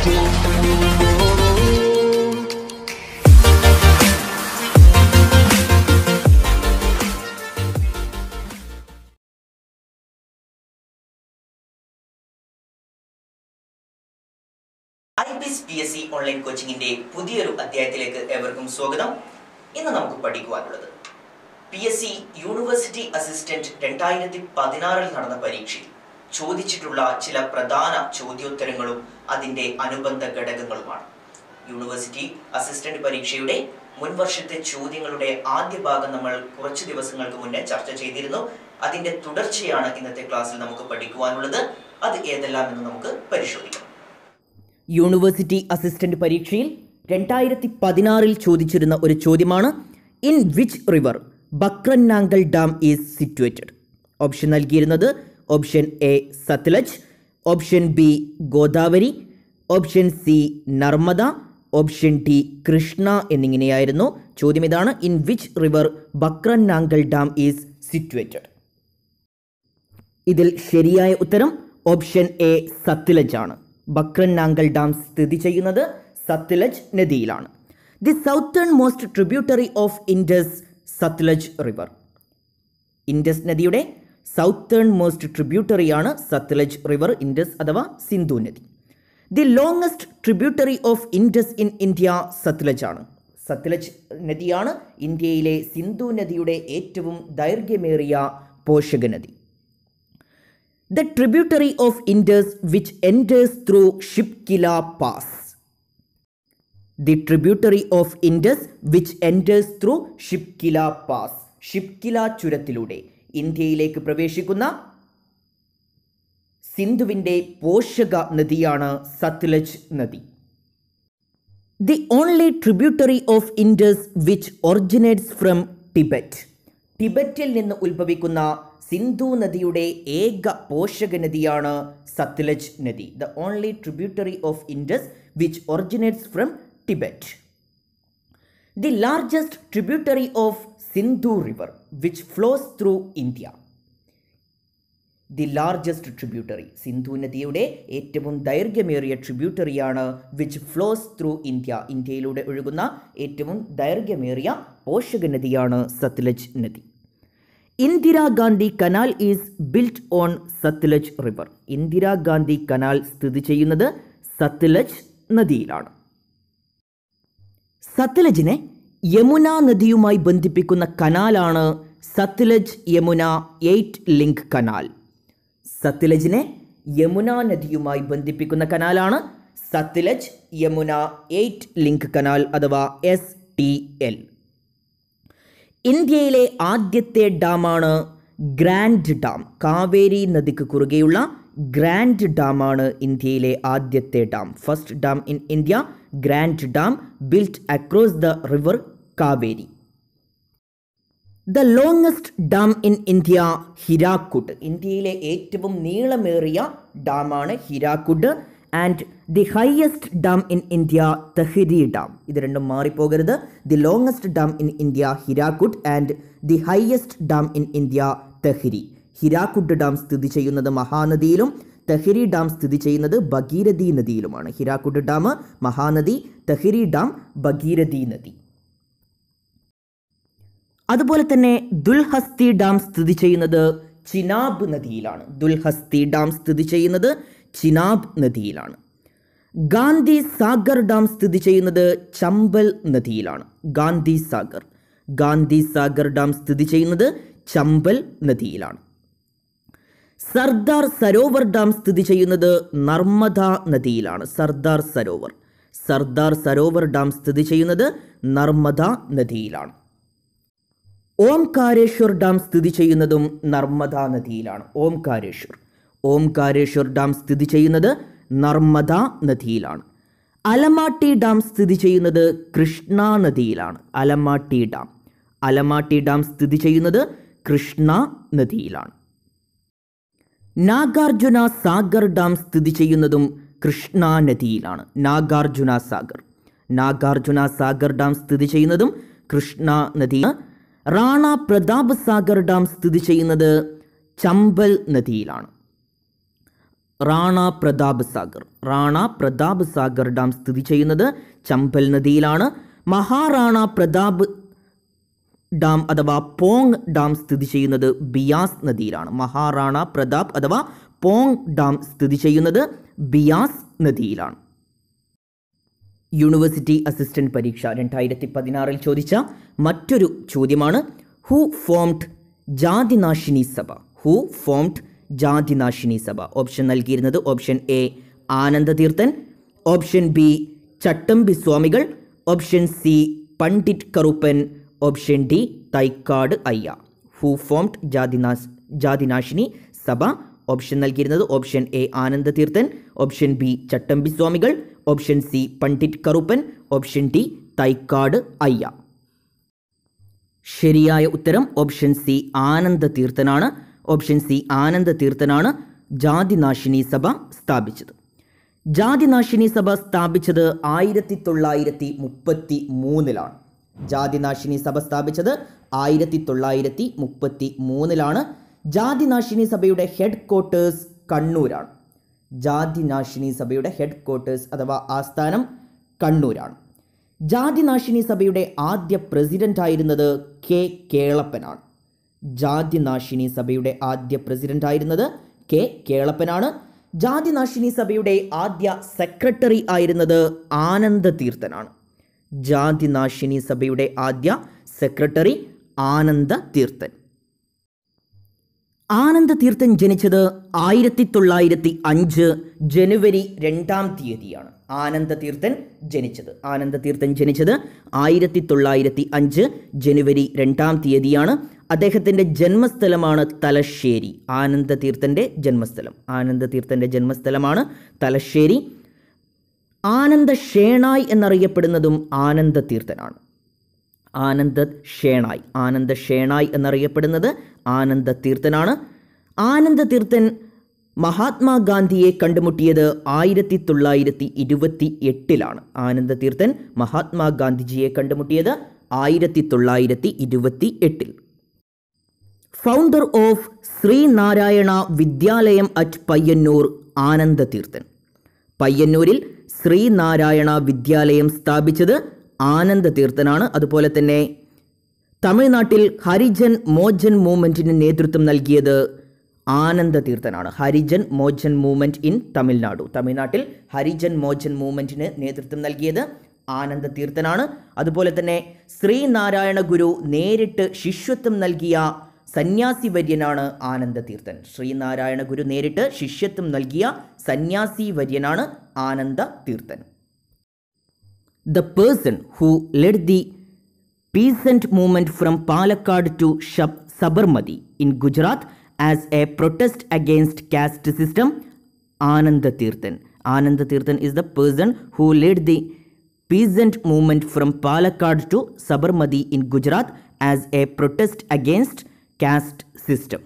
PSC online കോച്ചിങ്ങിന്റെ പുതിയൊരു അധ്യായത്തിലേക്ക് ഏവർക്കും സ്വാഗതം. ഇന്ന് നമുക്ക് പഠിക്കുവാനുള്ളത് PSC യൂണിവേഴ്സിറ്റി അസിസ്റ്റന്റ് 2016 നടന്ന പരീക്ഷയിൽ ചോദിച്ചിട്ടുള്ള ചില പ്രധാന ചോദ്യോത്തരങ്ങളും അതിന്റെ അനുബന്ധ ഘടകങ്ങളുമാണ്. യൂണിവേഴ്സിറ്റി അസിസ്റ്റന്റ് പരീക്ഷയുടെ മുൻവർഷത്തെ ചോദ്യങ്ങളുടെ ആദ്യ ഭാഗം നമ്മൾ കുറച്ച് ദിവസങ്ങൾക്ക് മുന്നേ ചർച്ച ചെയ്തിരുന്നു. അതിന്റെ തുടർച്ചയാണ് ഇന്നത്തെ ക്ലാസ്സിൽ നമുക്ക് പഠിക്കുവാനുള്ളത്. അത് ഏതെല്ലാം എന്ന് നമുക്ക് പരിശോധിക്കാം. യൂണിവേഴ്സിറ്റി അസിസ്റ്റന്റ് പരീക്ഷയിൽ 2016 ചോദിച്ചിരുന്ന ഒരു ചോദ്യമാണ്, in which river ബക്രനാങ്കൽ dam is situated? Option നൽകിയിരുന്നത് option A Sutlej, option B Godavari, option C Narmada, option D Krishna എന്നിങ്ങനെയായിരുന്നു. ചോദ്യം ഇതാണ്, in which river ബക്രനാങ്കൽ dam is situated? ഇതിൽ ശരിയായ ഉത്തരം ഓപ്ഷൻ എ സത്ലജ് ആണ്. ബക്രനാങ്കൽ ഡാം സ്ഥിതി ചെയ്യുന്നത് Sutlej നദിയിലാണ്. The southern most tributary of Indus Sutlej river. Indus നദിയുടെ southern most ട്രിബ്യൂട്ടറിയാണ് Sutlej river, Indus അഥവാ സിന്ധു നദി. The longest tributary of Indus in India Sutlej ആണ്. സത്ലജ് നദിയാണ് ഇന്ത്യയിലെ സിന്ധു നദിയുടെ ഏറ്റവും ദൈർഘ്യമേറിയ പോഷക നദി. The tributary of Indus which enters through Shipkila Pass. The tributary of Indus which enters through Shipkila Pass. Shipki La ചുരത്തിലൂടെ ഇന്ത്യയിലേക്ക് പ്രവേശിക്കുന്ന സിന്ധുവിൻ്റെ പോഷക നദിയാണ് സത്ലജ് നദി. The only tributary of Indus which originates from Tibet. ടിബറ്റിൽ നിന്ന് ഉത്ഭവിക്കുന്ന സിന്ധു നദിയുടെ ഏക പോഷക നദിയാണ് സത്ലജ് നദി. The only tributary of Indus which originates from Tibet. The largest tributary of Sindhu river which flows through India. The largest tributary, Sindhu നദിയുടെ ഏറ്റവും ദൈർഘ്യമേറിയ ട്രിബ്യൂട്ടറിയാണ് വിച്ച് ഫ്ലോസ് ത്രൂ ഇന്ത്യ. ഇന്ത്യയിലൂടെ ഒഴുകുന്ന ഏറ്റവും ദൈർഘ്യമേറിയ പോഷക നദിയാണ് സത്ലജ് നദി. Indira Gandhi canal is built on Sutlej river. Indira Gandhi canal സ്ഥിതി ചെയ്യുന്നത് സത്ലജ് നദിയിലാണ്. സത്ലജിനെ യമുന നദിയുമായി ബന്ധിപ്പിക്കുന്ന കനാലാണ് സത്ലജ് യമുന 8 ലിങ്ക് കനാൽ. സത്ലജിനെ യമുന നദിയുമായി ബന്ധിപ്പിക്കുന്ന കനാലാണ് സത്ലജ് യമുന 8 ലിങ്ക് കനാൽ അഥവാ STL. ഇന്ത്യയിലെ ആദ്യത്തെ ഡാമാണ് ഗ്രാൻഡ് ഡാം. കാവേരി നദിക്ക് കുറുകെയുള്ള ഗ്രാൻഡ് ഡാമാണ് ഇന്ത്യയിലെ ആദ്യത്തെ dam. First dam in India, grand dam built across the river Kaveri. The longest dam in India Hirakud. ഇന്ത്യയിലെ ഏറ്റവും നീളമേറിയ ഡാമാണ് Hirakud. And the highest dam in India Tehri dam. ഇത് രണ്ടും മാറിപ്പോകരുത്. The longest dam in India Hirakud and the highest dam in India Tehri. Hirakud dam സ്ഥിതി ചെയ്യുന്നത് മഹാനദിയിലും തെഹ്രി ഡാം സ്ഥിതി ചെയ്യുന്നത് ഭഗീരഥി നദിയിലുമാണ്. ഹിരാക്കുഡ് ഡാം മഹാനദി, തെഹ്രി ഡാം ഭഗീരഥി നദി. അതുപോലെ തന്നെ ദുൽഹസ്തി ഡാം സ്ഥിതി ചെയ്യുന്നത് ചിനാബ് നദിയിലാണ്. ദുൽഹസ്തി ഡാം സ്ഥിതി ചെയ്യുന്നത് ചിനാബ് നദിയിലാണ്. ഗാന്ധി സാഗർ ഡാം സ്ഥിതി ചെയ്യുന്നത് ചമ്പൽ നദിയിലാണ്. ഗാന്ധി സാഗർ ഡാം സ്ഥിതി ചെയ്യുന്നത് ചമ്പൽ നദിയിലാണ്. സർദാർ സരോവർ ഡാം സ്ഥിതി ചെയ്യുന്നത് നർമ്മദ നദിയിലാണ്. സർദാർ സരോവർ ഡാം സ്ഥിതി ചെയ്യുന്നത് നർമ്മദ നദിയിലാണ്. ഓംകാരേശ്വർ ഡാം സ്ഥിതി ചെയ്യുന്നതും നർമ്മദ നദിയിലാണ്. ഓംകാരേശ്വർ ഡാം സ്ഥിതി ചെയ്യുന്നത് നർമ്മദ നദിയിലാണ്. അലമാട്ടി ഡാം സ്ഥിതി ചെയ്യുന്നത് കൃഷ്ണ നദിയിലാണ്. അലമാട്ടി ഡാം സ്ഥിതി ചെയ്യുന്നത് കൃഷ്ണ നദിയിലാണ്. നാഗാർജുന സാഗർ ഡാം സ്ഥിതി ചെയ്യുന്നതും കൃഷ്ണ നദിയിലാണ്. നാഗാർജുന സാഗർ ഡാം സ്ഥിതി ചെയ്യുന്നതും കൃഷ്ണ നദിയിലാണ്. റാണ പ്രതാപ് സാഗർ ഡാം സ്ഥിതി ചെയ്യുന്നത് ചമ്പൽ നദിയിലാണ്. റാണ പ്രതാപ് സാഗർ. റാണ പ്രതാപ് സാഗർ ഡാം സ്ഥിതി ചെയ്യുന്നത് ചമ്പൽ നദിയിലാണ്. മഹാറാണ പ്രതാപ് ഡാം അഥവാ പോങ് ഡാം സ്ഥിതി ചെയ്യുന്നത് ബിയാസ് നദിയിലാണ്. മഹാറാണ പ്രതാപ് അഥവാ പോങ് ഡാം സ്ഥിതി ചെയ്യുന്നത് ബിയാസ് നദിയിലാണ്. യൂണിവേഴ്സിറ്റി അസിസ്റ്റന്റ് പരീക്ഷ 2016 ചോദിച്ച മറ്റൊരു ചോദ്യമാണ് ഹു ഫോംഡ് ജാതിനാശിനി സഭ. Who formed Jatinashini Sabha. Option നൽകിയിരുന്നത് option A Anandatheerthan, option B Chattampi Swamikal, option C Pandit Karuppan, option D Thycaud Ayya. Who formed Jatinashini Sabha. Option നൽകിയിരുന്നത് option A Anandatheerthan, option B Chattampi Swamikal, option C Pandit Karuppan, option D Thycaud Ayya. ശരിയായ ഉത്തരം ഓപ്ഷൻ സി ആനന്ദതീർത്ഥനാണ്. ഓപ്ഷൻ സി ആനന്ദതീർത്ഥനാണ് ജാതിനാശിനി സഭ സ്ഥാപിച്ചത്. ജാതിനാശിനി സഭ സ്ഥാപിച്ചത് 1933 ജാതിനാശിനി സഭ സ്ഥാപിച്ചത് 1933 ജാതിനാശിനി സഭയുടെ ഹെഡ് ക്വാർട്ടേഴ്സ് കണ്ണൂരാണ്. ജാതിനാശിനി സഭയുടെ ഹെഡ് ക്വാർട്ടേഴ്സ് അഥവാ ആസ്ഥാനം കണ്ണൂരാണ്. ജാതിനാശിനി സഭയുടെ ആദ്യ പ്രസിഡന്റ് ആയിരുന്നത് കെ കേളപ്പനാണ്. ജാതിനാശിനി സഭയുടെ ആദ്യ പ്രസിഡന്റ് ആയിരുന്നത് കെ കേളപ്പനാണ്. ജാതിനാശിനി സഭയുടെ ആദ്യ സെക്രട്ടറി ആയിരുന്നത് ആനന്ദതീർത്ഥനാണ്. ജാതിനാശിനി സഭയുടെ ആദ്യ സെക്രട്ടറി ആനന്ദതീർത്ഥൻ. ആനന്ദതീർത്ഥൻ ജനിച്ചത് 1905 ജനുവരി 2 ആനന്ദതീർത്ഥൻ ജനിച്ചത് 1905 ജനുവരി 2 അദ്ദേഹത്തിൻ്റെ ജന്മസ്ഥലമാണ് തലശ്ശേരി. ആനന്ദതീർത്ഥൻ്റെ ജന്മസ്ഥലമാണ് തലശ്ശേരി. ആനന്ദ ഷേണായ് എന്നറിയപ്പെടുന്നതും ആനന്ദതീർത്ഥനാണ്. ആനന്ദ ഷേണായ് എന്നറിയപ്പെടുന്നത് ആനന്ദതീർത്ഥനാണ്. ആനന്ദതീർത്ഥൻ മഹാത്മാഗാന്ധിയെ കണ്ടുമുട്ടിയത് 1928 ആനന്ദതീർത്ഥൻ മഹാത്മാഗാന്ധിജിയെ കണ്ടുമുട്ടിയത് 1928. ഫൗണ്ടർ ഓഫ് ശ്രീനാരായണ വിദ്യാലയം അറ്റ് പയ്യന്നൂർ ആനന്ദതീർത്ഥൻ. പയ്യന്നൂരിൽ ശ്രീനാരായണ വിദ്യാലയം സ്ഥാപിച്ചത് ആനന്ദതീർത്ഥനാണ്. അതുപോലെ തന്നെ തമിഴ്നാട്ടിൽ ഹരിജൻ മോചൻ മൂവ്മെൻറ്റിന് നേതൃത്വം നൽകിയത് ആനന്ദതീർത്ഥനാണ്. ഹരിജൻ മോചൻ മൂവ്മെൻറ്റ് ഇൻ തമിഴ്നാട്ടിൽ ഹരിജൻ മോചൻ മൂവ്മെൻറ്റിന് നേതൃത്വം നൽകിയത് ആനന്ദതീർത്ഥനാണ്. അതുപോലെ തന്നെ ശ്രീനാരായണ ഗുരു നേരിട്ട് ശിഷ്യത്വം നൽകിയ സന്യാസി വര്യനാണ് ആനന്ദതീർത്ഥൻ. ശ്രീനാരായണ ഗുരു നേരിട്ട് ശിഷ്യത്വം നൽകിയ സന്യാസി വര്യനാണ് Anandatheerthan. The person who led the peasant movement from Palakkad to Sabarmati in Gujarat as a protest against caste system, Anandatirthan. Anandatirthan is the person who led the peasant movement from Palakkad to Sabarmati in Gujarat as a protest against caste system.